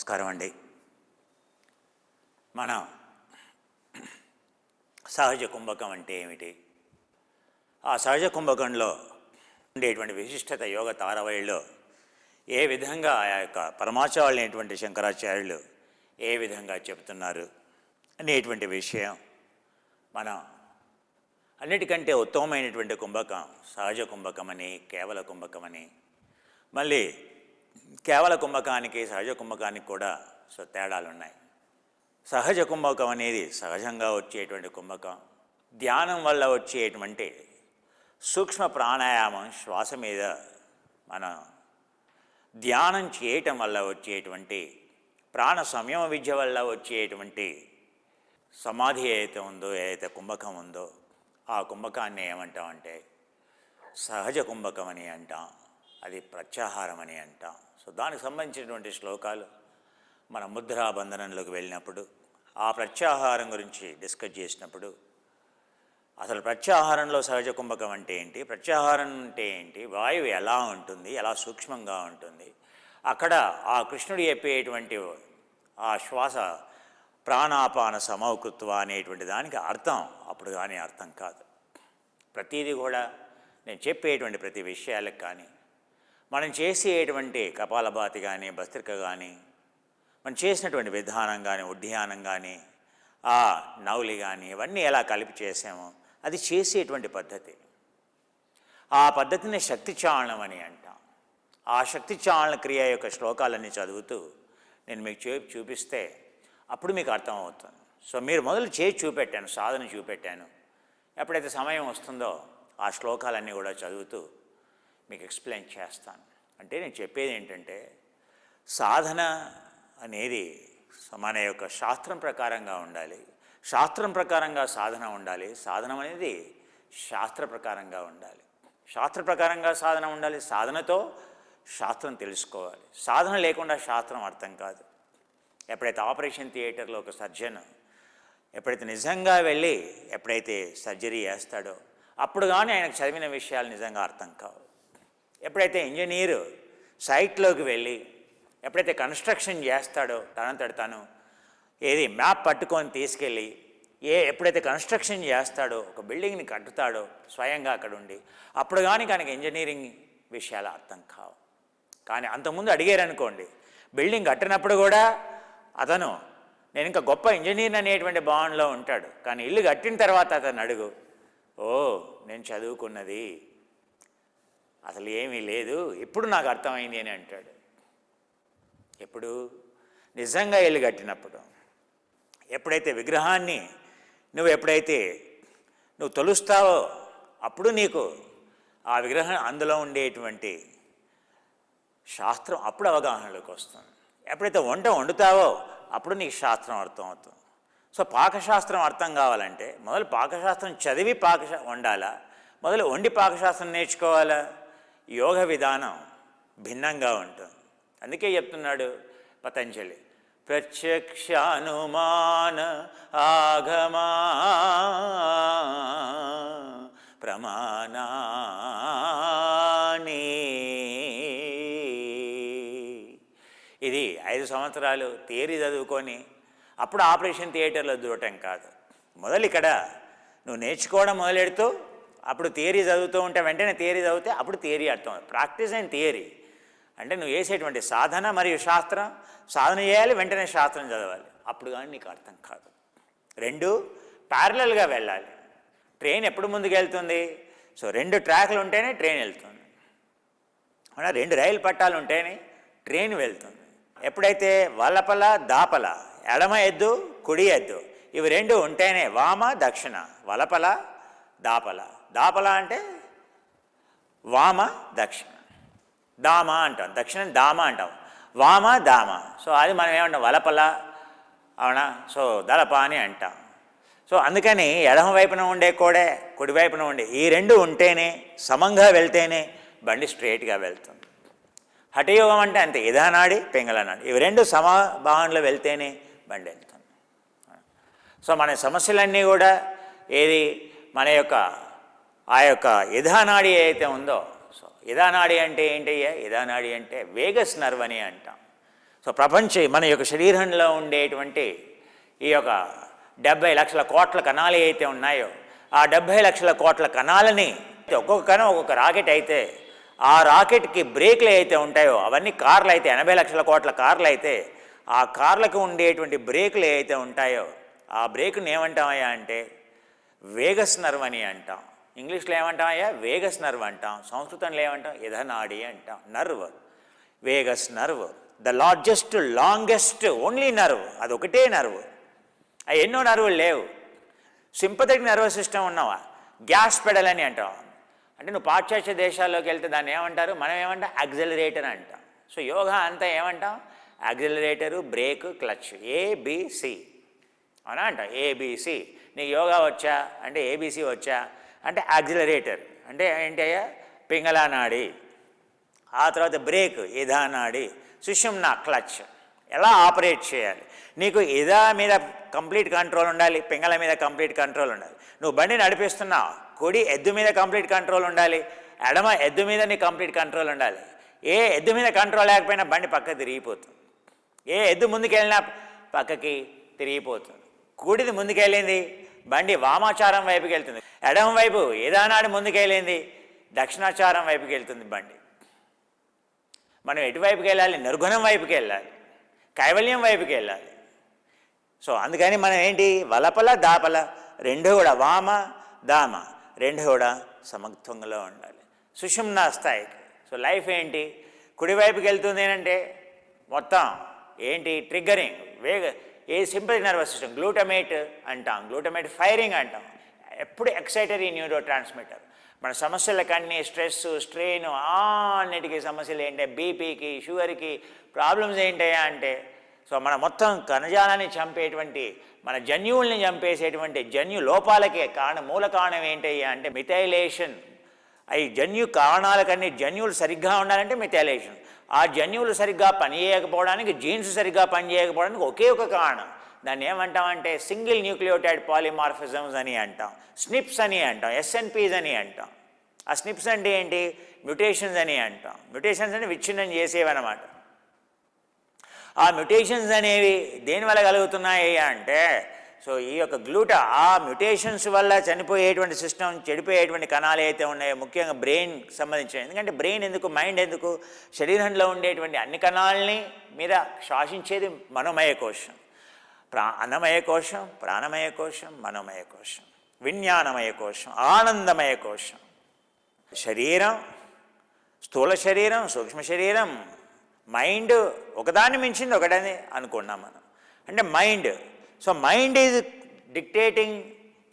నమస్కారం అండి. మనం సహజ కుంభకం అంటే ఏమిటి, ఆ సహజ కుంభకంలో ఉండేటువంటి విశిష్టత యోగ తారవైలో ఏ విధంగా ఆ యొక్క పరమాచార్యులైనటువంటి శంకరాచార్యులు ఏ విధంగా చెబుతున్నారు అనేటువంటి విషయం మనం అన్నిటికంటే ఉత్తమమైనటువంటి కుంభకం సహజ కుంభకమని, కేవల కుంభకమని, మళ్ళీ కేవల కుంభకానికి సహజ కుంభకానికి కూడా తేడాలు ఉన్నాయి. సహజ కుంభకం అనేది సహజంగా వచ్చేటువంటి కుంభకం, ధ్యానం వల్ల వచ్చేటువంటి సూక్ష్మ ప్రాణాయామం, శ్వాస మీద మనం ధ్యానం చేయటం వల్ల వచ్చేటువంటి ప్రాణ సంయమ విద్య వల్ల వచ్చేటువంటి సమాధి ఏదైతే ఉందో, ఏదైతే కుంభకం ఉందో, ఆ కుంభకాన్ని ఏమంటామంటే సహజ కుంభకం అని అంటాం, అది ప్రత్యాహారం అని అంటాం. దానికి సంబంధించినటువంటి శ్లోకాలు మన ముద్రా బంధనంలోకి వెళ్ళినప్పుడు ఆ ప్రత్యాహారం గురించి డిస్కస్ చేసినప్పుడు అసలు ప్రత్యాహారంలో సహజ కుంభకం అంటే ఏంటి, ప్రత్యాహారం అంటే ఏంటి, వాయువు ఎలా ఉంటుంది, ఎలా సూక్ష్మంగా ఉంటుంది, అక్కడ ఆ కృష్ణుడు చెప్పేటువంటి ఆ శ్వాస ప్రాణాపాన సమౌకృత్వ అనేటువంటి దానికి అర్థం అప్పుడు కానీ అర్థం కాదు. ప్రతిదీ కూడా నేను చెప్పేటువంటి ప్రతి విషయాలకు కానీ, మనం చేసేటువంటి కపాలభాతి కానీ, భస్త్రిక కానీ, మనం చేసినటువంటి విధానం కానీ, ఉద్యానం కానీ, ఆ నౌలి కానీ, ఇవన్నీ ఎలా కలిపి చేసామో అది చేసేటువంటి పద్ధతి. ఆ పద్ధతిని శక్తి చాలనం అని అంటాం. ఆ శక్తి చాలన క్రియ యొక్క శ్లోకాలన్నీ చదువుతూ నేను మీకు చూపిస్తే అప్పుడు మీకు అర్థమవుతుంది. మీరు మొదలు చేసి చూపెట్టాను, సాధన చూపెట్టాను. ఎప్పుడైతే సమయం వస్తుందో ఆ శ్లోకాలన్నీ కూడా చదువుతూ మీకు ఎక్స్ప్లెయిన్ చేస్తాను. అంటే నేను చెప్పేది ఏంటంటే సాధన అనేది మన యొక్క శాస్త్రం ప్రకారంగా ఉండాలి, శాస్త్రం ప్రకారంగా సాధన ఉండాలి, సాధన అనేది శాస్త్ర ప్రకారంగా ఉండాలి, శాస్త్ర ప్రకారంగా సాధన ఉండాలి, సాధనతో శాస్త్రం తెలుసుకోవాలి. సాధన లేకుండా శాస్త్రం అర్థం కాదు. ఎప్పుడైతే ఆపరేషన్ థియేటర్లో ఒక సర్జన్ ఎప్పుడైతే నిజంగా వెళ్ళి ఎప్పుడైతే సర్జరీ చేస్తాడో అప్పుడు కానీ ఆయనకు చదివిన విషయాలు నిజంగా అర్థం కావు. ఎప్పుడైతే ఇంజనీరు సైట్లోకి వెళ్ళి ఎప్పుడైతే కన్స్ట్రక్షన్ చేస్తాడో తనంతట తను ఏది మ్యాప్ పట్టుకొని తీసుకెళ్ళి ఎప్పుడైతే కన్స్ట్రక్షన్ చేస్తాడో ఒక బిల్డింగ్ని కట్టుతాడో స్వయంగా అక్కడ ఉండి అప్పుడు కానీ కనుక ఇంజనీరింగ్ విషయాలు అర్థం కావు. కానీ అంతకుముందు అడిగారనుకోండి, బిల్డింగ్ కట్టినప్పుడు కూడా అతను నేను ఇంకా గొప్ప ఇంజనీర్ అనేటువంటి భావనలో ఉంటాడు. కానీ ఇల్లు కట్టిన తర్వాత అతను అడుగు, ఓ నేను చదువుకున్నది అసలు ఏమీ లేదు, ఇప్పుడు నాకు అర్థమైంది అని అంటాడు. ఎప్పుడు నిజంగా ఇల్లు కట్టినప్పుడు, ఎప్పుడైతే విగ్రహాన్ని నువ్వు తొలుస్తావో అప్పుడు నీకు ఆ విగ్రహం అందులో ఉండేటువంటి శాస్త్రం అప్పుడు అవగాహనలోకి వస్తుంది. ఎప్పుడైతే వంట వండుతావో అప్పుడు నీకు శాస్త్రం అర్థం అవుతుంది. పాకశాస్త్రం అర్థం కావాలంటే మొదలు పాకశాస్త్రం చదివి వండాలా, మొదలు వండి పాకశాస్త్రం నేర్చుకోవాలా. యోగ విధానం భిన్నంగా ఉంటుంది. అందుకే చెప్తున్నాడు పతంజలి, ప్రత్యక్షానుమాన ఆగమా ప్రమాణాని. ఇది 5 సంవత్సరాలు థియరీ చదువుకొని అప్పుడు ఆపరేషన్ థియేటర్లో దూరటం కాదు. మొదలు ఇక్కడ నువ్వు నేర్చుకోవడం మొదలెడుతూ అప్పుడు థియరీ చదువుతూ ఉంటే వెంటనే థియరీ చదివితే అప్పుడు థియరీ అర్థం. ప్రాక్టీస్ అండ్ థియరీ అంటే నువ్వు వేసేటువంటి సాధన మరియు శాస్త్రం, సాధన చేయాలి వెంటనే శాస్త్రం చదవాలి, అప్పుడు కానీ నీకు అర్థం కాదు. రెండు ప్యారలల్గా వెళ్ళాలి. ట్రైన్ ఎప్పుడు ముందుకు వెళ్తుంది? 2 ట్రాక్లు ఉంటేనే ట్రైన్ వెళ్తుంది, 2 రైలు పట్టాలు ఉంటేనే ట్రైన్ వెళ్తుంది. ఎప్పుడైతే వలపల దాపల, ఎడమ ఎద్దు కుడి ఎద్దు, ఇవి 2 ఉంటేనే వామ దక్షిణ, వలపల దాపల. దాపల అంటే వామ దక్షిణ, దామ అంటాం, దక్షిణ దామ అంటాం, వామ దామ. అది మనం ఏమంటాం వలపల, అవునా, దళప అని అంటాం. అందుకని ఎడమ వైపున ఉండే కోడే కుడివైపున ఉండే ఈ 2 ఉంటేనే సమంగా వెళ్తేనే బండి స్ట్రైట్గా వెళ్తుంది. హఠయోగం అంటే అంతే, ఇదానాడి పింగళనాడి, ఇవి 2 సమభావనలో వెళ్తేనే బండి వెళ్తుంది. మన సమస్యలన్నీ కూడా ఏది మన యొక్క ఆ యొక్క ఇదానాడి ఏదైతే ఉందో, ఇదానాడి అంటే ఏంటయ్యా? ఇదానాడి అంటే వేగస్ నర్వ్ అని అంటాం. సో మన యొక్క శరీరంలో ఉండేటువంటి ఈ యొక్క 70 లక్షల కోట్ల కణాలు అయితే ఉన్నాయో ఆ 70 లక్షల కోట్ల కణాలని ఒక్కొక్క కణం ఒక్కొక్క రాకెట్ అయితే ఆ రాకెట్కి బ్రేక్లు అయితే ఉంటాయో అవన్నీ కార్లు అయితే 80 లక్షల కోట్ల కార్లు అయితే ఆ కార్లకు ఉండేటువంటి బ్రేకులు ఏవైతే ఉంటాయో ఆ బ్రేకుని ఏమంటామయ్యా అంటే వేగస్ నర్వ్ అని అంటాం. ఇంగ్లీష్లో ఏమంటామయ్యా వేగస్ నర్వ్ అంటాం. సంస్కృతంలో ఏమంటాం ఇధనాడి అంటాం. Nerve, Vegas nerve, the longest only nerve, అది ఒకటే నర్వ్. అవి ఎన్నో నర్వులు లేవు. సింపథెటిక్ నర్వస్ సిస్టమ్ ఉన్నావా, గ్యాస్ పెడల్ అని అంటాం. అంటే నువ్వు పాశ్చాత్య దేశాల్లోకి వెళ్తే దాన్ని ఏమంటారు, మనం ఏమంటాం యాక్సిలరేటర్ అంటాం. సో యోగా అంతా ఏమంటాం యాక్సిలరేటరు, బ్రేక్, క్లచ్, ఏబిసి అవునా అంటాం. ఏబిసి. నీకు యోగా వచ్చా అంటే ఏబిసి వచ్చా అంటే యాక్సిలరేటర్ అంటే ఏంటయ్యా పింగళా నాడి, ఆ తర్వాత బ్రేక్ ఇదా నాడి, సుషుమ్నా క్లచ్, ఎలా ఆపరేట్ చేయాలి. నీకు ఇదా మీద కంప్లీట్ కంట్రోల్ ఉండాలి, పింగళ మీద కంప్లీట్ కంట్రోల్ ఉండాలి. నువ్వు బండి నడిపిస్తున్నావు, కుడి ఎద్దు మీద కంప్లీట్ కంట్రోల్ ఉండాలి, ఎడమ ఎద్దు మీద నీకు కంప్లీట్ కంట్రోల్ ఉండాలి. ఏ ఎద్దు మీద కంట్రోల్ లేకపోయినా బండి పక్కకి తిరిగిపోతుంది. ఏ ఎద్దు ముందుకెళ్ళినా పక్కకి తిరిగిపోతుంది. కుడిది ముందుకెళ్ళింది బండి వామాచారం వైపుకి వెళ్తుంది, ఎడమ వైపు ఏదానాడు ముందుకెళ్ళింది దక్షిణాచారం వైపుకి వెళ్తుంది బండి. మనం ఎటువైపుకి వెళ్ళాలి, నిర్గుణం వైపుకి వెళ్ళాలి, కైవల్యం వైపుకి వెళ్ళాలి. సో అందుకని మనం ఏంటి వలపల దాపల రెండు కూడా వామ దామ రెండు కూడా సమత్వంలో ఉండాలి సుషుమ్నా స్థాయికి. సో లైఫ్ ఏంటి కుడివైపుకి వెళ్తుంది అంటే మొత్తం ఏంటి ట్రిగ్గరింగ్ ఏ సింపథెటిక్ నర్వస్ సిస్టమ్ గ్లూటమేట్ అంటాం, గ్లూటమేట్ ఫైరింగ్ అంటాం. ఎప్పుడు ఎక్సైటరీ న్యూరో ట్రాన్స్మిటర్. మన సమస్యలకన్నీ స్ట్రెస్ స్ట్రెయిన్ అన్నిటికీ సమస్యలు ఏంటంటే బీపీకి షుగర్కి ప్రాబ్లమ్స్ ఏంటయ్యా అంటే సో మన మొత్తం కణజాలాన్ని చంపేటువంటి మన జన్యువుల్ని చంపేసేటువంటి జన్యు లోపాలకే మూల కారణం ఏంటయ్యా అంటే మిథైలేషన్. అవి జన్యు కారణాలకన్నీ జన్యువులు సరిగ్గా ఉండాలంటే మిథైలేషన్. ఆ జన్యువులు సరిగ్గా పనిచేయకపోవడానికి జీన్స్ సరిగ్గా పనిచేయకపోవడానికి ఒకే ఒక కారణం. దాన్ని ఏమంటామంటే సింగిల్ న్యూక్లియోటైడ్ పాలిమార్ఫిజమ్స్ అని అంటాం, స్నిప్స్ అని అంటాం, ఎస్ఎన్పీస్ అని అంటాం. ఆ స్నిప్స్ అంటే ఏంటి మ్యుటేషన్స్ అని అంటాం. మ్యుటేషన్స్ అంటే విచ్ఛిన్నం చేసేవి అన్నమాట. ఆ మ్యుటేషన్స్ అనేవి దేనివల్ల కలుగుతున్నాయి అంటే సో ఈ యొక్క ఆ మ్యుటేషన్స్ వల్ల చనిపోయేటువంటి సిస్టమ్ చెడిపోయేటువంటి కణాలు అయితే ఉన్నాయో ముఖ్యంగా బ్రెయిన్కి సంబంధించిన. ఎందుకంటే బ్రెయిన్ ఎందుకు మైండ్ ఎందుకు శరీరంలో ఉండేటువంటి అన్ని కణాలని మీద శాసించేది మనోమయ కోశం, అన్నమయ కోశం, ప్రాణమయ కోశం, మనోమయ కోశం, విజ్ఞానమయ కోశం, ఆనందమయ కోశం. శరీరం, స్థూల శరీరం, సూక్ష్మ శరీరం, మైండ్ ఒకదాన్ని మించింది ఒకటని అనుకున్నాం మనం. అంటే mind. So mind is dictating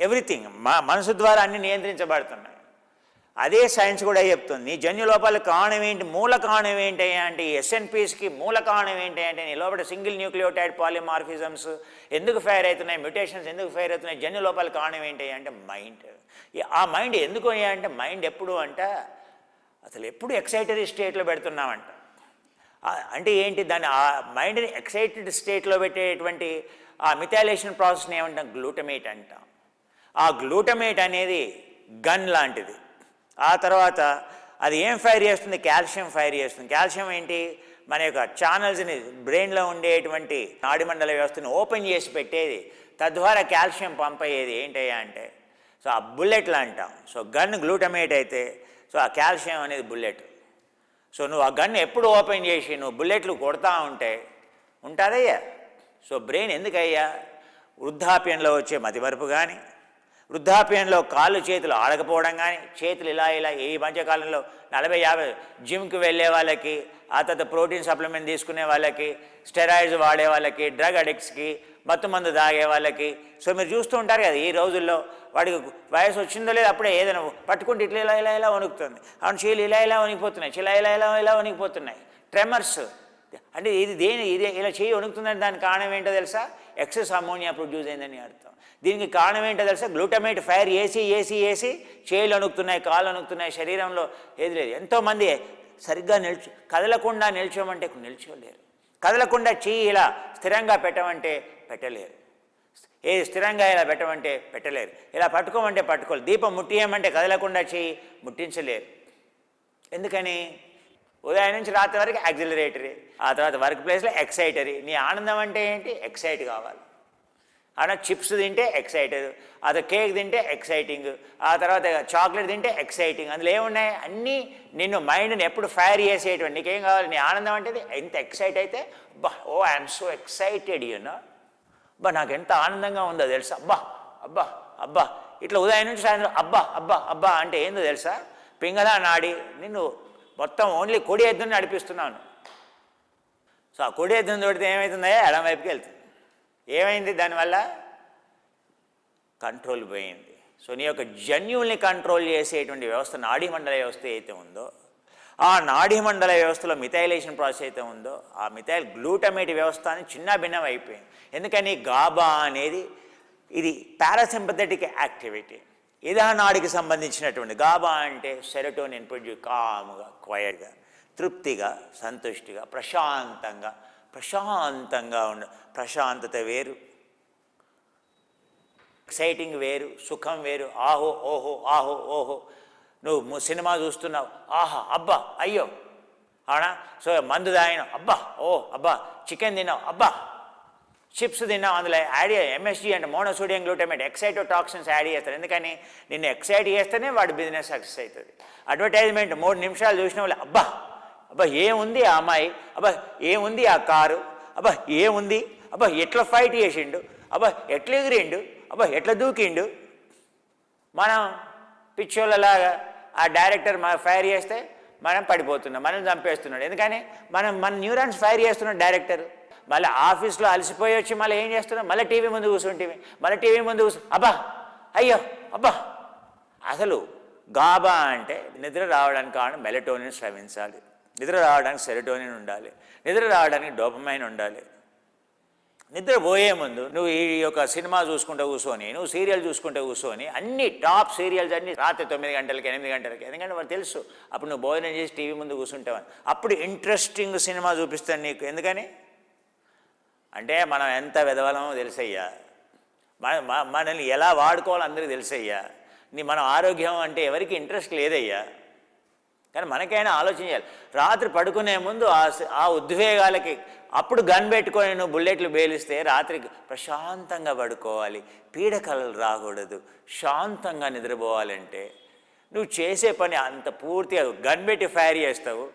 everything. మనసు ద్వారా అన్ని నియంత్రించబడుతున్నాయి. అదే సైన్స్ కూడా చెప్తుంది. నీ జన్యు లోపాల కారణం ఏంటి, మూల కారణం ఏంటి అంటే ఈ ఎస్ఎన్పీస్కి మూల కారణం ఏంటి అంటే నీ లోపల సింగిల్ న్యూక్లియోటైడ్ పాలిమార్ఫిజమ్స్ ఎందుకు ఫైర్ అవుతున్నాయి, మ్యుటేషన్స్ ఎందుకు ఫైర్ అవుతున్నాయి, జన్యు లోపాల కారణం ఏంటి అంటే మైండ్. ఆ మైండ్ ఎందుకు అంటే మైండ్ ఎప్పుడు అంటే అసలు ఎప్పుడు ఎక్సైటరీ స్టేట్లో పెడుతున్నామంట. అంటే ఏంటి దాన్ని ఆ మైండ్ని ఎక్సైటెడ్ స్టేట్లో పెట్టేటువంటి ఆ మిథైలేషన్ ప్రాసెస్ని ఏమంటాం గ్లూటమేట్ అంటాం. ఆ గ్లూటమేట్ అనేది గన్ లాంటిది. ఆ తర్వాత అది ఏం ఫైర్ చేస్తుంది, కాల్షియం ఫైర్ చేస్తుంది. కాల్షియం ఏంటి మన యొక్క ఛానల్స్ని బ్రెయిన్లో ఉండేటువంటి నాడిమండల వ్యవస్థను ఓపెన్ చేసి పెట్టేది, తద్వారా కాల్షియం పంప్ అయ్యేది ఏంటయ్యా అంటే సో ఆ బుల్లెట్లు అంటాం. సో గన్ గ్లూటమేట్ అయితే సో ఆ కాల్షియం అనేది బుల్లెట్. సో నువ్వు ఆ గన్ ఎప్పుడు ఓపెన్ చేసి నువ్వు బుల్లెట్లు కొడతా ఉంటే ఉంటుందయ్యా. సో బ్రెయిన్ ఎందుకయ్యా వృద్ధాప్యంలో వచ్చే మతిమరుపు కానీ, వృద్ధాప్యంలో కాళ్ళు చేతులు ఆడకపోవడం కానీ, చేతులు ఇలా ఈ మధ్యకాలంలో 40-50 జిమ్కి వెళ్ళే వాళ్ళకి, ఆ తర్వాత ప్రోటీన్ సప్లిమెంట్ తీసుకునే వాళ్ళకి, స్టెరాయిడ్స్ వాడే వాళ్ళకి, డ్రగ్ అడిక్ట్స్కి, మత్తు మందు తాగే వాళ్ళకి. సో మీరు చూస్తూ ఉంటారు కదా ఈ రోజుల్లో వాడికి వయసు వచ్చిందో లేదు అప్పుడే ఏదైనా పట్టుకుంటే ఇట్లా ఇలా వణుకుతుంది, అవును చీలు ఇలా వణికిపోతున్నాయి, చిల ఇలా వణికిపోతున్నాయి, ట్రెమర్స్. అంటే ఇది ఇలా చేయి వణుకుతుందని దానికి కారణం ఏంటో తెలుసా, ఎక్సెస్ అమోనియా ప్రొడ్యూస్ అయిందని అర్థం. దీనికి కారణం ఏంటో తెలుసా, గ్లూటమేట్ ఫైర్ వేసి చేయిలు వణుకుతున్నాయి, కాళ్ళు వణుకుతున్నాయి, శరీరంలో ఏది లేదు. ఎంతోమంది సరిగ్గా కదలకుండా నిల్చోమంటే నిల్చోలేరు, కదలకుండా చెయ్యి ఇలా స్థిరంగా పెట్టమంటే పెట్టలేరు, స్థిరంగా ఇలా పెట్టమంటే పెట్టలేరు, ఇలా పట్టుకోమంటే పట్టుకోలేరు, దీపం ముట్టియమంటే కదలకుండా చెయ్యి ముట్టించలేరు. ఎందుకని ఉదయం నుంచి రాత్రి వరకు యాక్సిలరేటరీ, ఆ తర్వాత వర్క్ ప్లేస్లో ఎక్సైటరీ. నీ ఆనందం అంటే ఏంటి? ఎక్సైట్ కావాలి. అలా చిప్స్ తింటే ఎక్సైటెడ్, అది కేక్ తింటే ఎక్సైటింగ్, ఆ తర్వాత చాక్లెట్ తింటే ఎక్సైటింగ్. అందులో ఏమున్నాయి? అన్నీ నిన్ను మైండ్ని ఎప్పుడు ఫైర్ చేసేటువంటి. నీకేం కావాలి? నీ ఆనందం అంటే ఎంత ఎక్సైట్ అయితే, అబ్బా ఓ ఐఎమ్ సో ఎక్సైటెడ్ యూనో, అబ్బా నాకు ఎంత ఆనందంగా ఉందో తెలుసా, అబ్బా అబ్బా అబ్బా. ఇట్లా ఉదయం నుంచి సాయంత్రం అబ్బా అబ్బా అబ్బా అంటే ఏందో తెలుసా? పింగళా నాడి నిన్ను మొత్తం ఓన్లీ కుడి ఎద్దుని నడిపిస్తున్నాను. సో ఆ కుడి ఎద్దుని తోడితే ఏమవుతుందో ఎడం వైపుకి వెళ్తుంది. ఏమైంది దానివల్ల? కంట్రోల్ పోయింది. సో నీ యొక్క జన్యుల్ని కంట్రోల్ చేసేటువంటి వ్యవస్థ నాడీ మండల వ్యవస్థ అయితే ఉందో, ఆ నాడీ మండల వ్యవస్థలో మిథైలేషన్ ప్రాసెస్ అయితే ఉందో, ఆ మిథైల్ గ్లూటమేట్ వ్యవస్థ అని చిన్న భిన్నం అయిపోయింది. ఎందుకని? గాబా అనేది ఇది పారాసింపథెటిక్ యాక్టివిటీ, ఇదా నాడికి సంబంధించినటువంటి. గాబా అంటే సెరోటోనిన్ ప్రొడ్యూస్, కాముగా, క్వైట్గా, తృప్తిగా, సంతుష్టిగా, ప్రశాంతంగా ప్రశాంతత వేరు, ఎక్సైటింగ్ వేరు, సుఖం వేరు. ఆహో ఓహో ఆహో ఓహో. నువ్వు సినిమా చూస్తున్నావు, ఆహా అబ్బా అయ్యో, అవునా? సో మందు తాగినావు, అబ్బా ఓ అబ్బా. చికెన్ తిన్నావు, అబ్బా. చిప్స్ తిన్నావు, అందులో యాడ్ ఎంఎస్జీ అంటే మోనోసోడియం గ్లూటమేట్, ఎక్సైటోటాక్సిన్స్ యాడ్ చేస్తారు. ఎందుకని? నిన్ను ఎక్సైట్ చేస్తేనే వాడి బిజినెస్ సక్సెస్ అవుతుంది. అడ్వర్టైజ్మెంట్ 3 నిమిషాలు చూసిన వాళ్ళు, అబ్బా అబ్బా ఏముంది ఆ అమ్మాయి, అబ్బా ఏముంది ఆ కారు, అబ్బా ఏముంది, అబ్బా ఎట్లా ఫైట్ చేసిండు, అబ్బా ఎట్లా ఎగిరిండు, అబ్బా ఎట్లా దూకిండు. మనం పిచ్చోళ్ళలాగా ఆ డైరెక్టర్ ఫైర్ చేస్తే మనం పడిపోతున్నాం, మనం చంపేస్తున్నాడు. ఎందుకని? మన న్యూరాన్స్ ఫైర్ చేస్తున్నాడు డైరెక్టర్. మళ్ళీ ఆఫీస్లో అలసిపోయి వచ్చి మళ్ళీ ఏం చేస్తున్నాం? మళ్ళీ టీవీ ముందు కూర్చుంటే, మళ్ళీ టీవీ ముందు అబ్బా అయ్యో అబ్బా. అసలు గాబా అంటే నిద్ర రావడానికి కారణం మెలటోనిన్ స్రవించాలి, నిద్ర రావడానికి సెరోటోనిన్ ఉండాలి, నిద్ర రావడానికి డోపమైన్ ఉండాలి. నిద్ర పోయే ముందు నువ్వు ఈ యొక్క సినిమా చూసుకుంటూ కూర్చొని, నువ్వు సీరియల్ చూసుకుంటూ కూర్చొని, అన్ని టాప్ సీరియల్స్ అన్నీ రాత్రి 9 గంటలకి 8 గంటలకి, ఎందుకంటే వాడు తెలుసు అప్పుడు నువ్వు భోజనం చేసి టీవీ ముందు కూర్చుంటావని. అప్పుడు ఇంట్రెస్టింగ్ సినిమా చూపిస్తాను నీకు. ఎందుకని అంటే మనం ఎంత వెదవలమో తెలుసయ్యా, మనల్ని ఎలా వాడుకోవాలో అందరికీ తెలుసయ్యా. మన ఆరోగ్యం అంటే ఎవరికి ఇంట్రెస్ట్ లేదయ్యా. కానీ మనకైనా ఆలోచించాలి. రాత్రి పడుకునే ముందు ఆ ఉద్వేగాలకి అప్పుడు గన్ పెట్టుకొని నువ్వు బుల్లెట్లు పేలిస్తే రాత్రికి ప్రశాంతంగా పడుకోవాలి, పీడకలలు రాకూడదు, శాంతంగా నిద్రపోవాలంటే నువ్వు చేసే పని అంత పూర్తిగా గన్ పెట్టి ఫైర్ చేస్తావు.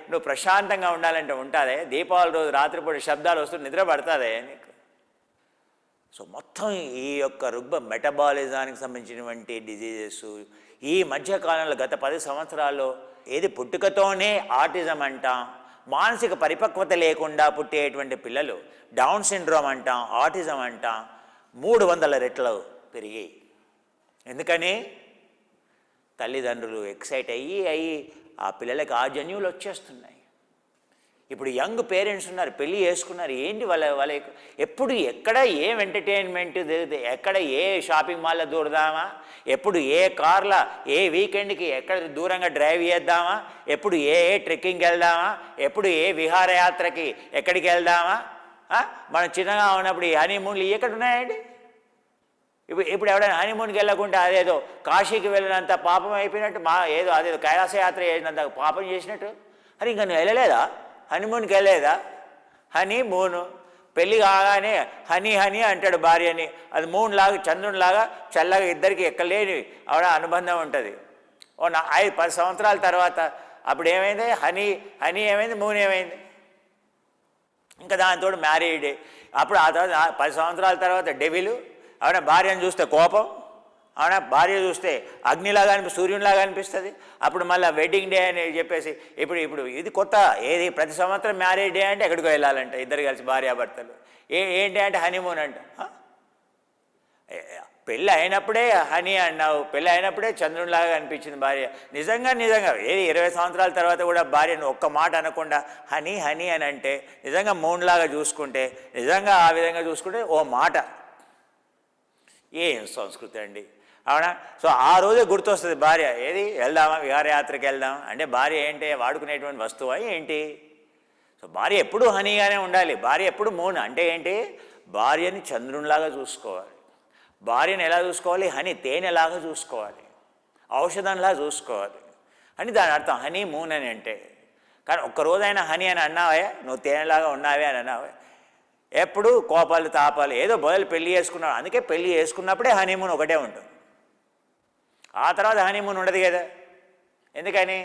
నువ్వు ప్రశాంతంగా ఉండాలంటే ఉంటుందే? దీపావళి రోజు రాత్రిపూట శబ్దాలు వస్తూ నిద్ర పడుతుందే నీకు? సో మొత్తం ఈ యొక్క మెటబాలిజానికి సంబంధించినటువంటి డిజీజెస్ ఈ మధ్యకాలంలో గత 10 సంవత్సరాల్లో ఏది పుట్టుకతోనే ఆటిజం అంటాం, మానసిక పరిపక్వత లేకుండా పుట్టేటువంటి పిల్లలు డౌన్ సిండ్రోమ్ అంటాం, ఆటిజం అంటాం, 300 రెట్లు పెరిగాయి. ఎందుకని? తల్లిదండ్రులు ఎక్సైట్ అయ్యి ఆ పిల్లలకి ఆ జన్యువులు వచ్చేస్తున్నాయి. ఇప్పుడు యంగ్ పేరెంట్స్ ఉన్నారు, పెళ్ళి చేసుకున్నారు, ఏంటి వాళ్ళ ఎప్పుడు ఎక్కడ ఏం ఎంటర్టైన్మెంట్, ఎక్కడ ఏ షాపింగ్ మాల్లో దూరదామా, ఎప్పుడు ఏ కార్లో ఏ వీకెండ్కి ఎక్కడ దూరంగా డ్రైవ్ చేద్దామా, ఎప్పుడు ఏ ట్రెక్కింగ్కి వెళ్దామా, ఎప్పుడు ఏ విహారయాత్రకి ఎక్కడికి వెళ్దామా. మనం చిన్నగా ఉన్నప్పుడు ఈ హనీమూన్లు ఎక్కడ ఉన్నాయండి? ఇప్పుడు ఎవడైనా హనీమూన్కి వెళ్ళకుండా అదేదో కాశీకి వెళ్ళినంత పాపం అయిపోయినట్టు, ఏదో అదేదో కైలాసయాత్ర చేసినంత పాపం చేసినట్టు. అరే ఇంకా నువ్వు వెళ్ళలేదా? హనీమూన్కి వెళ్ళలేదా? హనీమూను పెళ్ళి కాగానే హనీ అంటాడు భార్యని. అది మూన్లాగా చంద్రునిలాగా చల్లగా ఇద్దరికి ఎక్కలేని ఆవిడ అనుబంధం ఉంటుంది. 10 సంవత్సరాల తర్వాత అప్పుడు ఏమైంది? హనీ ఏమైంది, మూన్ ఏమైంది? ఇంకా దానితో మ్యారీడ్. అప్పుడు ఆ తర్వాత 10 సంవత్సరాల తర్వాత డెవిలు. అవునా? భార్యను చూస్తే కోపం, అవునా? భార్య చూస్తే అగ్నిలాగా సూర్యునిలాగా అనిపిస్తుంది. అప్పుడు మళ్ళీ వెడ్డింగ్ డే అని చెప్పేసి ఇప్పుడు ఇది కొత్త. ఏది? ప్రతి సంవత్సరం మ్యారేజ్ డే అంటే ఎక్కడికో వెళ్ళాలంట ఇద్దరు కలిసి భార్యాభర్తలు. ఏంటి అంటే హనీమూన్ అంట. పెళ్ళి అయినప్పుడే హనీ అన్నావు, పెళ్ళి అయినప్పుడే చంద్రునిలాగా అనిపించింది భార్య. నిజంగా ఏది 20 సంవత్సరాల తర్వాత కూడా భార్యను ఒక్క మాట అనకుండా హనీ అని అంటే, నిజంగా మూన్లాగా చూసుకుంటే, నిజంగా ఆ విధంగా చూసుకుంటే ఓ మాట. ఏం సంస్కృతి అండి, అవునా? సో ఆ రోజే గుర్తొస్తుంది భార్య. ఏది? వెళ్దామా, విహారయాత్రకి వెళ్దామా అంటే భార్య ఏంటి? వాడుకునేటువంటి వస్తువా ఏంటి? సో భార్య ఎప్పుడు హనీగానే ఉండాలి. భార్య ఎప్పుడు మూన్ అంటే ఏంటి? భార్యని చంద్రునిలాగా చూసుకోవాలి. భార్యను ఎలా చూసుకోవాలి? హనీ తేనెలాగా చూసుకోవాలి, ఔషధంలా చూసుకోవాలి అని దాని అర్థం. హనీ మూన్ అని అంటే కానీ ఒక్కరోజైనా హనీ అని అన్నావే, నువ్వు తేనెలాగా ఉన్నావే అని అన్నావే? ఎప్పుడు కోపాలు తాపాలు, ఏదో బదులు పెళ్లి చేసుకున్నావు. అందుకే పెళ్లి చేసుకున్నప్పుడే హనీమూన్ ఒకటే ఉంటుంది, ఆ తర్వాత హనీమూన్ ఉండదు కదా. ఎందుకని?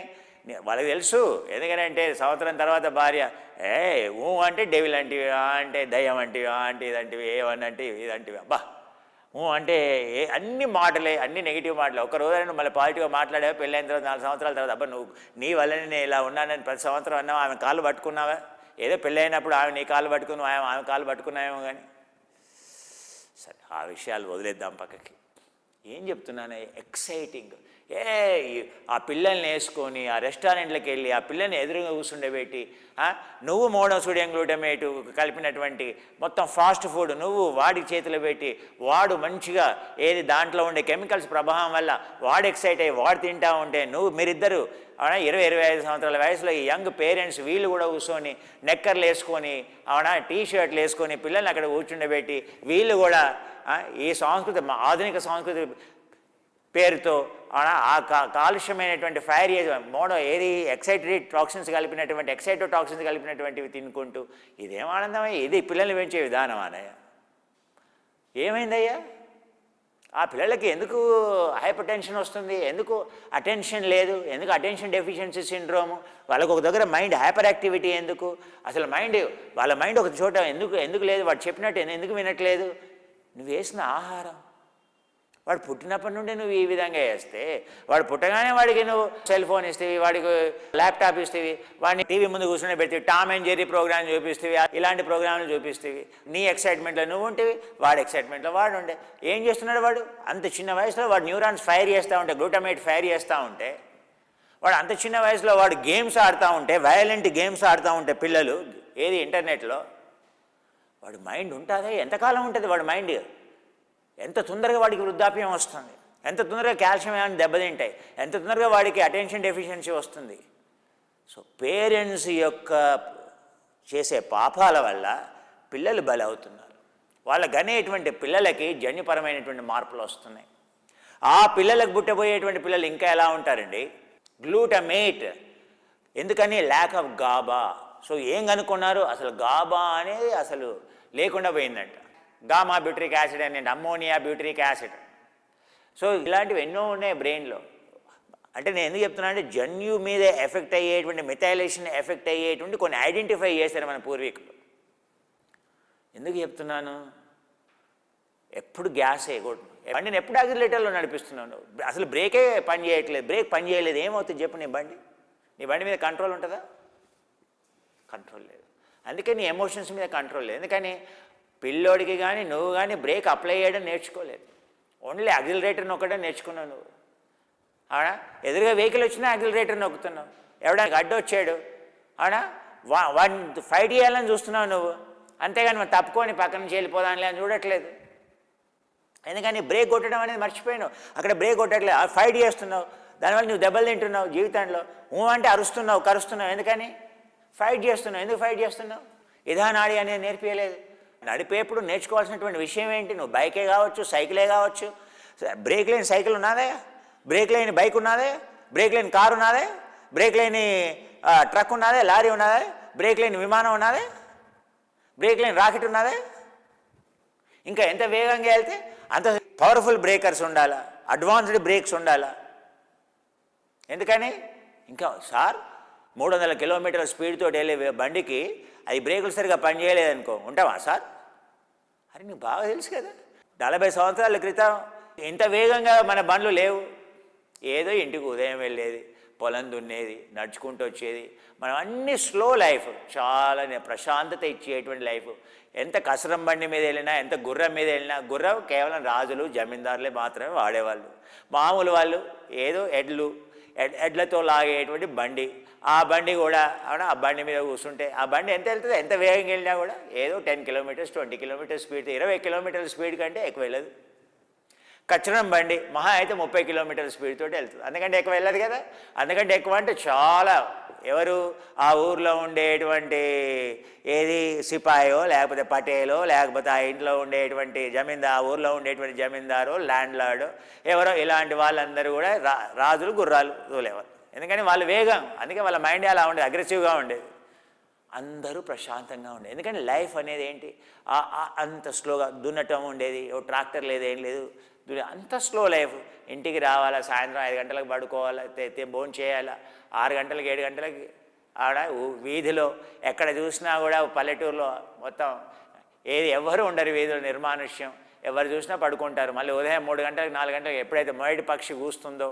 వాళ్ళకి తెలుసు. ఎందుకనంటే సంవత్సరం తర్వాత భార్య ఊ అంటే డెవిల్ అంటివి, అంటే దయ్యం అంటివి, అంటే ఇదంటివి, ఏమన్నంటే ఇదంటివి. అబ్బా అంటే అన్ని మాటలే, అన్ని నెగిటివ్ మాటలే. ఒక రోజైనా మళ్ళీ పాజిటివ్గా మాట్లాడావా? పెళ్ళైన తర్వాత 4 సంవత్సరాల తర్వాత అబ్బా నువ్వు నీ వల్లనే నేను ఇలా ఉన్నానని ప్రతి సంవత్సరం అన్నావు. ఆమె కాళ్ళు పట్టుకున్నావా? ఏదో పెళ్ళైనప్పుడు ఆమె నీ కాళ్ళు పట్టుకున్నావు, ఆమె కాళ్ళు పట్టుకున్నావేమో. కానీ సరే, ఆ విషయాలు వదిలేద్దాం పక్కకి. ఏం చెప్తున్నాను? ఎక్సైటింగ్. ఆ పిల్లల్ని వేసుకొని ఆ రెస్టారెంట్లకు వెళ్ళి ఆ పిల్లల్ని ఎదురుగా కూర్చుండబెట్టి నువ్వు మోనోసోడియం గ్లూటమేట్ కలిపినటువంటి మొత్తం ఫాస్ట్ ఫుడ్ నువ్వు వాడి చేతిలో పెట్టి, వాడు మంచిగా ఏది దాంట్లో ఉండే కెమికల్స్ ప్రభావం వల్ల వాడు ఎక్సైట్ అయ్యి వాడు తింటా ఉంటే మీరిద్దరు 20-25 సంవత్సరాల వయసులో ఈ యంగ్ పేరెంట్స్ వీళ్ళు కూడా కూర్చొని నెక్కర్లు వేసుకొని టీ షర్ట్లు వేసుకొని పిల్లల్ని అక్కడ కూర్చుండబెట్టి వీళ్ళు కూడా ఈ సంస్కృతి ఆధునిక సంస్కృతి పేరుతో కాలుష్యమైనటువంటి ఫైర్ ఎక్సైటరీ టాక్సిన్స్ కలిపినటువంటి ఎక్సైటోటాక్సిన్స్ కలిపినటువంటివి తినుకుంటూ ఇదేం ఆనందమయ్యా? ఇది పిల్లల్ని పెంచే విధానం అన్నయ్య. ఏమైందయ్యా? ఆ పిల్లలకి ఎందుకు హైపర్ టెన్షన్ వస్తుంది? ఎందుకు అటెన్షన్ లేదు? ఎందుకు అటెన్షన్ డెఫిషియన్సీ సిండ్రోము? వాళ్ళకు ఒక దగ్గర మైండ్ హైపర్ యాక్టివిటీ ఎందుకు? అసలు వాళ్ళ మైండ్ ఒక చోట ఎందుకు లేదు? వాడు చెప్పినట్టు ఎందుకు వినట్లేదు? నువ్వు వేసిన ఆహారం, వాడు పుట్టినప్పటి నుండి నువ్వు ఈ విధంగా వేస్తే, వాడు పుట్టగానే వాడికి నువ్వు సెల్ ఫోన్ ఇస్తేవి, వాడికి ల్యాప్టాప్ ఇస్తేవి, వాడిని టీవీ ముందు కూర్చొని పెడితే టామ్ అండ్ జెర్రీ ప్రోగ్రామ్ చూపిస్తేవి, ఇలాంటి ప్రోగ్రాంలు చూపిస్తేవి. నీ ఎక్సైట్మెంట్లో నువ్వు ఉంటేవి, వాడి ఎక్సైట్మెంట్లో వాడు ఉండే. ఏం చేస్తున్నాడు వాడు? అంత చిన్న వయసులో వాడు న్యూరాన్స్ ఫైర్ చేస్తూ ఉంటే, గ్లూటమేట్ ఫైర్ చేస్తూ ఉంటే, వాడు అంత చిన్న వయసులో వాడు గేమ్స్ ఆడుతూ ఉంటే, వయలెంట్ గేమ్స్ ఆడుతూ ఉంటే పిల్లలు ఇంటర్నెట్లో, వాడు మైండ్ ఉంటుందా? ఎంతకాలం ఉంటుంది వాడి మైండ్? ఎంత తొందరగా వాడికి వృద్ధాప్యం వస్తుంది, ఎంత తొందరగా కాల్షియం ఏమైనా దెబ్బతింటాయి, ఎంత తొందరగా వాడికి అటెన్షన్ డెఫిషియన్సీ వస్తుంది. సో పేరెంట్స్ యొక్క చేసే పాపాల వల్ల పిల్లలు బలవుతున్నారు. వాళ్ళకు అనేటువంటి పిల్లలకి జన్యుపరమైనటువంటి మార్పులు వస్తున్నాయి. ఆ పిల్లలకు పుట్టబోయేటువంటి పిల్లలు ఇంకా ఎలా ఉంటారండి? గ్లూటమేట్. ఎందుకని? Lack of GABA. సో ఏం కనుక్కున్నారు? అసలు గాబా అనేది అసలు లేకుండా పోయిందంట. గామా బ్యూటరిక్ యాసిడ్ అని, అమ్మోనియా బ్యూటరిక్ యాసిడ్. సో ఇలాంటివి ఎన్నో ఉన్నాయి బ్రెయిన్లో. అంటే నేను ఎందుకు చెప్తున్నా అంటే జన్యు మీద ఎఫెక్ట్ అయ్యేటువంటి మెథైలేషన్ ఎఫెక్ట్ అయ్యేటువంటి కొన్ని ఐడెంటిఫై చేశారు మన పూర్వీకులు. ఎందుకు చెప్తున్నాను? ఎప్పుడు గ్యాస్ వేయకూడదు. బండిని ఎప్పుడు యాక్సిలరేటర్లో నడిపిస్తున్నాను, అసలు బ్రేకే పని చేయట్లేదు, బ్రేక్ పని చేయలేదు, ఏమవుతుంది చెప్పు? నీ బండి మీద కంట్రోల్ ఉంటుందా? కంట్రోల్ లేదు. అందుకే నీ ఎమోషన్స్ మీద కంట్రోల్ లేదు. ఎందుకని? పిల్లోడికి కానీ నువ్వు కానీ బ్రేక్ అప్లై చేయడం నేర్చుకోలేదు, ఓన్లీ యాక్సిలరేటర్ నొక్కడం నేర్చుకున్నావు నువ్వు. అవునా? ఎదురుగా వెహికల్ వచ్చినా యాక్సిలరేటర్ నొక్కుతున్నావు. ఎవడానికి అడ్డు వచ్చాడు, అవునా, వాడిని ఫైట్ చేయాలని చూస్తున్నావు నువ్వు, అంతేగాని మనం తప్పుకొని పక్క నుంచి వెళ్ళిపోదాంలే అని చూడట్లేదు. ఎందుకని? బ్రేక్ కొట్టడం అనేది మర్చిపోయినావు. అక్కడ బ్రేక్ కొట్టట్లేదు, ఫైట్ చేస్తున్నావు, దానివల్ల నువ్వు దెబ్బలు తింటున్నావు జీవితంలో. అంటే అరుస్తున్నావు, కరుస్తున్నావు. ఎందుకని? ఫైట్ చేస్తున్నావు. ఎందుకు ఫైట్ చేస్తున్నావు? ఇధానాడి అనేది నేర్పించలేదు. నడిపేప్పుడు నేర్చుకోవాల్సినటువంటి విషయం ఏంటి? నువ్వు బైకే కావచ్చు, సైకిలే కావచ్చు. బ్రేక్ లేని సైకిల్ ఉన్నదే, బ్రేక్ లేని బైక్ ఉన్నదే, బ్రేక్ లేని కారు ఉన్నదే, బ్రేక్ లేని ట్రక్ ఉన్నదే, లారీ ఉన్నదే, బ్రేక్ లేని విమానం ఉన్నదే, బ్రేక్ లేని రాకెట్ ఉన్నదే. ఇంకా ఎంత వేగంగా వెళ్తే అంత పవర్ఫుల్ బ్రేకర్స్ ఉండాలా, అడ్వాన్స్డ్ బ్రేక్స్ ఉండాలా. ఎందుకని? ఇంకా సార్ 300 కిలోమీటర్ల స్పీడ్తో వెళ్ళే బండికి అది బ్రేకులు సరిగా పనిచేయలేదనుకో, ఉంటావా సార్? అరే నీకు బాగా తెలుసు కదా, 40 సంవత్సరాల క్రితం ఇంత వేగంగా మన బండ్లు లేవు. ఏదో ఇంటికి ఉదయం వెళ్ళేది, పొలం దున్నేది, నడుచుకుంటూ వచ్చేది. మనం అన్ని స్లో లైఫ్, చాలా ప్రశాంతత ఇచ్చేటువంటి లైఫ్. ఎంత కసరం బండి మీద వెళ్ళినా, ఎంత గుర్రం మీద వెళ్ళినా, గుర్రం కేవలం రాజులు జమీందారులే మాత్రమే వాడేవాళ్ళు. మామూలు వాళ్ళు ఏదో ఎడ్లతో లాగేటువంటి బండి, ఆ బండి కూడా అవునా, ఆ బండి మీద కూర్చుంటే ఆ బండి ఎంత వెళ్తుంది, ఎంత వేగంగా వెళ్ళినా కూడా ఏదో 10 కిలోమీటర్స్ 20 కిలోమీటర్స్ స్పీడ్, 20 కిలోమీటర్ల స్పీడ్ కంటే ఎక్కువ వెళ్ళదు. కచ్చరం బండి మహా అయితే 30 కిలోమీటర్ల స్పీడ్ తోటి వెళ్తుంది, అందుకంటే ఎక్కువ వెళ్ళదు కదా. అందుకంటే ఎక్కువ అంటే చాలా ఎవరు ఆ ఊర్లో ఉండేటువంటి సిపాయో లేకపోతే పటేలో లేకపోతే ఆ ఇంట్లో ఉండేటువంటి ఆ ఊర్లో ఉండేటువంటి జమీందారు, ల్యాండ్ లార్డు ఎవరో, ఇలాంటి వాళ్ళందరూ కూడా రాజులు గుర్రాలు తోలేవారు. ఎందుకని వాళ్ళు వేగం, అందుకే వాళ్ళ మైండ్ అలా ఉండేది, అగ్రెసివ్గా ఉండేది. అందరూ ప్రశాంతంగా ఉండేది. ఎందుకంటే లైఫ్ అనేది ఏంటి, అంత స్లోగా దున్నటం ఉండేది. ఓ ట్రాక్టర్ లేదు, ఏం లేదు, అంత స్లో లైఫ్. ఇంటికి రావాలా, సాయంత్రం 5 గంటలకు పడుకోవాలా, భోజనం చేయాలా, 6 గంటలకు 7 గంటలకి ఆడ వీధిలో ఎక్కడ చూసినా కూడా పల్లెటూరులో మొత్తం ఎవరు ఉండరు వీధిలో, నిర్మానుష్యం. ఎవరు చూసినా పడుకుంటారు. మళ్ళీ ఉదయం 3 గంటలకు 4 గంటలకు ఎప్పుడైతే మొదటి పక్షి కూస్తుందో,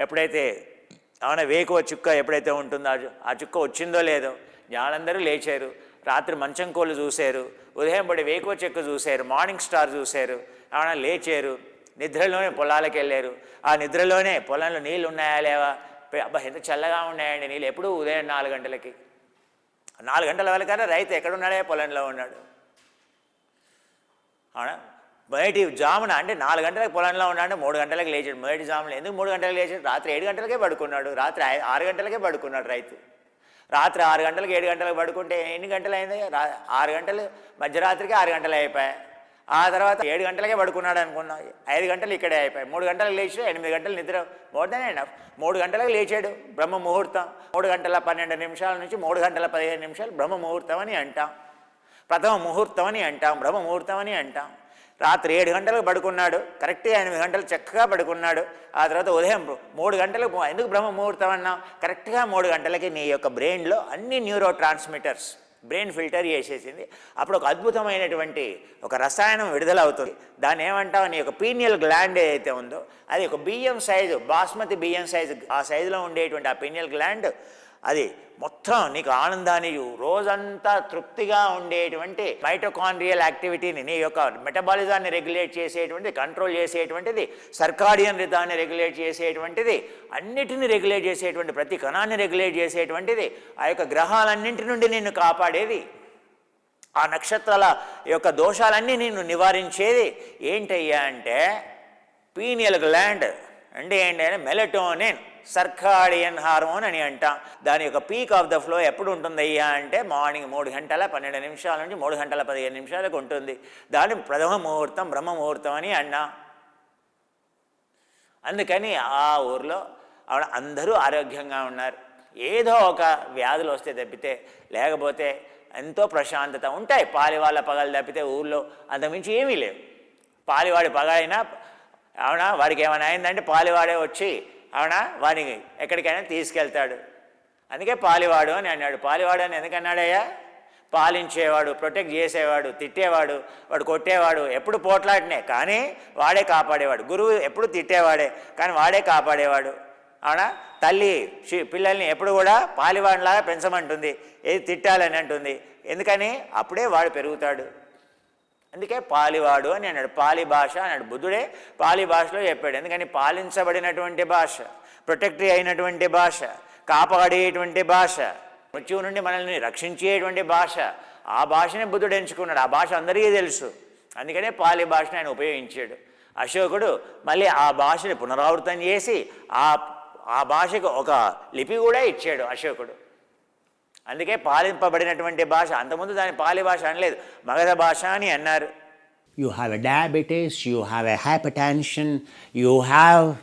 ఎప్పుడైతే వేకువ చుక్క ఎప్పుడైతే ఉంటుందో, ఆ చుక్క వచ్చిందో లేదో జనాలందరూ లేచారు. రాత్రి మంచం కోళ్ళు చూశారు, ఉదయం పడి వేకువ చెక్కు చూశారు, మార్నింగ్ స్టార్ చూశారు. లేచారు, నిద్రలోనే పొలాలకు వెళ్ళారు. ఆ నిద్రలోనే పొలంలో నీళ్ళు ఉన్నాయా లేవా, అబ్బా ఎంత చల్లగా ఉన్నాయండి నీళ్ళు, ఎప్పుడు ఉదయం 4 గంటలకి. 4 గంటల వరకైనా రైతు ఎక్కడున్నాడే, పొలంలో ఉన్నాడు. మొదటి జామున అంటే 4 గంటలకు పొలంలో ఉన్నాడు, 3 గంటలకు లేచాడు. మొదటి జామున ఎందుకు 3 గంటలకు లేచాడు? రాత్రి 7 గంటలకే పడుకున్నాడు, రాత్రి 6 గంటలకే పడుకున్నాడు రైతు. రాత్రి 6 గంటలకు 7 గంటలకు పడుకుంటే ఎన్ని గంటలు అయింది? 6 గంటలు, మధ్యరాత్రికి 6 గంటలు అయిపోయాయి. ఆ తర్వాత 7 గంటలకే పడుకున్నాడు అనుకున్నాం, 5 గంటలు ఇక్కడే అయిపోయాయి. 3 గంటలకు లేచి 8 గంటలు నిద్ర, మోర్ దెన్ ఎనఫ్. 3 గంటలకు లేచాడు, బ్రహ్మ ముహూర్తం. 3 గంటల 12 నిమిషాల నుంచి 3 గంటల 15 నిమిషాలు బ్రహ్మ ముహూర్తం అని అంటాం, ప్రథమ ముహూర్తం అని అంటాం, బ్రహ్మ ముహూర్తం అని అంటాం. రాత్రి 7 గంటలకు పడుకున్నాడు, కరెక్ట్గా 8 గంటలు చక్కగా పడుకున్నాడు. ఆ తర్వాత ఉదయం 3 గంటలకు, ఎందుకు బ్రహ్మ ముహూర్తం అన్నాం? కరెక్ట్గా 3 గంటలకి నీ యొక్క బ్రెయిన్లో అన్ని న్యూరో ట్రాన్స్మిటర్స్ బ్రెయిన్ ఫిల్టర్ చేసేసింది. అప్పుడు ఒక అద్భుతమైనటువంటి ఒక రసాయనం విడుదలవుతుంది. దాన్ని ఏమంటావు, నీ యొక్క పీనియల్ గ్లాండ్ ఏదైతే ఉందో, అది ఒక బియ్యం సైజు, బాస్మతి బియ్యం సైజు, ఆ సైజులో ఉండేటువంటి ఆ పీనియల్ గ్లాండ్, అది మొత్తం నీకు ఆనందాన్ని, రోజంతా తృప్తిగా ఉండేటువంటి మైటోకాండ్రియల్ యాక్టివిటీని, నీ యొక్క మెటబాలిజాన్ని రెగ్యులేట్ చేసేటువంటిది, కంట్రోల్ చేసేటువంటిది, సర్కాడియన్ రిథాన్ని రెగ్యులేట్ చేసేటువంటిది, అన్నిటిని రెగ్యులేట్ చేసేటువంటి, ప్రతి కణాన్ని రెగ్యులేట్ చేసేటువంటిది, ఆ యొక్క గ్రహాలన్నింటి నుండి నిన్ను కాపాడేది, ఆ నక్షత్రాల యొక్క దోషాలన్నీ నిన్ను నివారించేది ఏంటయ్యా అంటే పీనియల్ గ్లాండ్. అంటే ఏంటంటే మెలటోనిన్, సర్కాడియన్ హార్మోన్ అని అంటాం. దాని యొక్క పీక్ ఆఫ్ ద ఫ్లో ఎప్పుడు ఉంటుందయ్యా అంటే మార్నింగ్ 3 గంటల 12 నిమిషాల నుంచి 3 గంటల 15 నిమిషాలకు ఉంటుంది. దాన్ని ప్రథమ ముహూర్తం, బ్రహ్మ ముహూర్తం అని అన్నాం. అందుకని ఆ ఊర్లో అందరూ ఆరోగ్యంగా ఉన్నారు. ఏదో ఒక వ్యాధులు వస్తే తప్పితే, లేకపోతే ఎంతో ప్రశాంతత ఉంటాయి. పాలివాళ్ళ పగలు తప్పితే ఊళ్ళో అంతకుమించి ఏమీ లేవు. పాలివాడి పగలైనా వాడికి ఏమైనా అయిందంటే పాలివాడే వచ్చి వాడిని ఎక్కడికైనా తీసుకెళ్తాడు. అందుకే పాలివాడు అని అన్నాడు. పాలివాడు అని ఎందుకన్నాడయ్యా? పాలించేవాడు, ప్రొటెక్ట్ చేసేవాడు, తిట్టేవాడు, వాడు కొట్టేవాడు, ఎప్పుడు పోట్లాడినే కానీ వాడే కాపాడేవాడు. గురువు ఎప్పుడు తిట్టేవాడే కానీ వాడే కాపాడేవాడు. తల్లి పిల్లల్ని ఎప్పుడు కూడా పాలివాడిలాగా పెంచమంటుంది, ఏది తిట్టాలని అంటుంది. ఎందుకని? అప్పుడే వాడు పెరుగుతాడు. అందుకే పాలివాడు అని అన్నాడు. పాలి భాష అన్నాడు. బుద్ధుడే పాలి భాషలో చెప్పాడు. ఎందుకని? పాలించబడినటువంటి భాష, ప్రొటెక్ట్ అయినటువంటి భాష, కాపాడేటువంటి భాష, మృత్యువు నుండి మనల్ని రక్షించేటువంటి భాష. ఆ భాషనే బుద్ధుడు ఎంచుకున్నాడు. ఆ భాష అందరికీ తెలుసు. అందుకనే పాలి భాషను ఆయన ఉపయోగించాడు. అశోకుడు మళ్ళీ ఆ భాషని పునరావృతం చేసి ఆ భాషకు ఒక లిపి కూడా ఇచ్చాడు అశోకుడు. అందుకే పాలింపబడినటువంటి భాష. అంతకుముందు దాని పాలి భాష అనలేదు, మగధ భాష అని అన్నారు. You have a diabetes, you have a hypertension, you have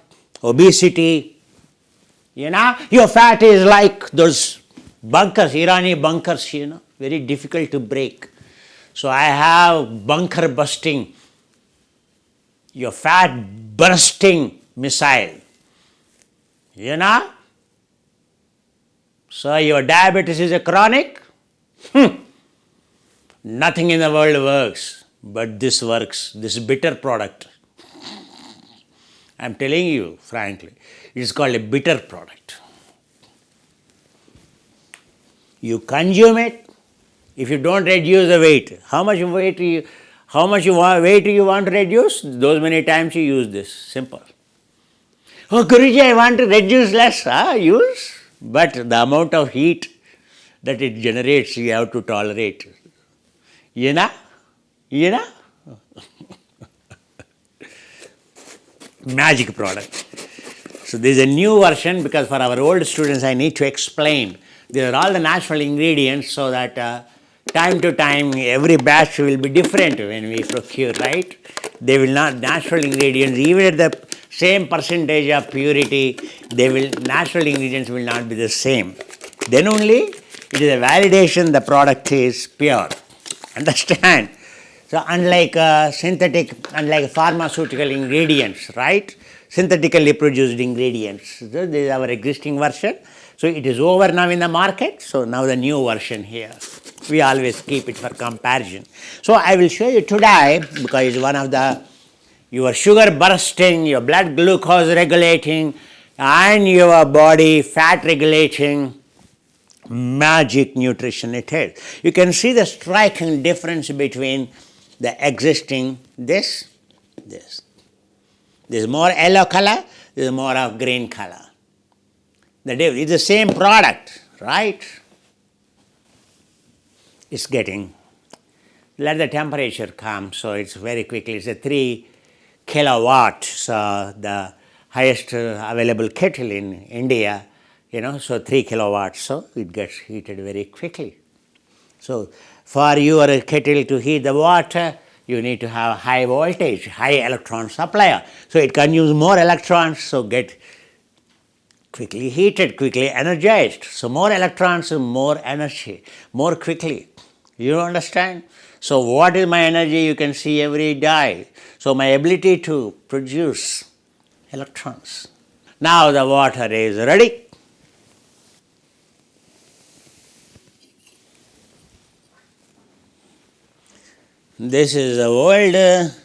obesity. Your fat is like those bunkers, Irani bunkers, very difficult to break. So I have bunker busting, your fat bursting missile. So your diabetes is a chronic? Nothing in the world works, but this works, this bitter product. I'm telling you frankly, it's called a bitter product. You consume it. If you don't reduce the weight, how much weight you want to reduce? Those many times you use this. Simple. Oh, Guruji, I want to reduce less. Use. But the amount of heat that it generates, you have to tolerate. Magic product. So this is a new version because for our old students I need to explain. These are all the natural ingredients so that time to time every batch will be different when we procure, right? They will not, natural ingredients, even at the same percentage of purity, natural ingredients will not be the same. Then only it is a validation the product is pure. Understand? So unlike pharmaceutical ingredients, right? Synthetically produced ingredients. So this is our existing version. So it is over now in the market. So now the new version here. We always keep it for comparison. So I will show you today because it's one of your sugar bursting, your blood glucose regulating, and your body fat regulating magic nutrition it is. You can see the striking difference between the existing this. This is more yellow color, this is more of green color. It's the same product, right? It's getting, let the temperature come, so it's very quickly, it's a 3 kilowatt, so the highest available kettle in India, so 3 kilowatts, so it gets heated very quickly. So for your kettle to heat the water, you need to have high voltage, high electron supply. So it can use more electrons, so get quickly heated, quickly energized. So more electrons, more energy, more quickly. You understand? So what is my energy? You can see every day. So my ability to produce electrons. Now the water is ready. This is the old this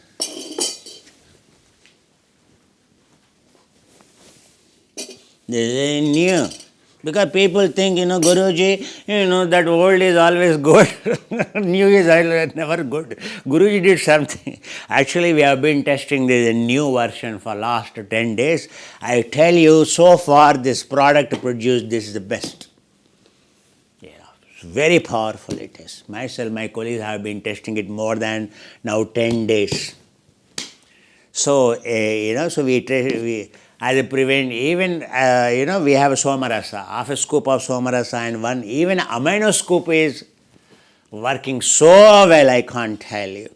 is new. Because people think, Guruji, that old is always good, new is always never good. Guruji did something. Actually, we have been testing this new version for last 10 days. I tell you, so far this product produced, this is the best. It's very powerful it is. Myself, my colleagues have been testing it more than now 10 days. So, so we as a prevent, even, we have a Somarasa, half a scoop of Somarasa and one, even amino scoop is working so well, I can't tell you,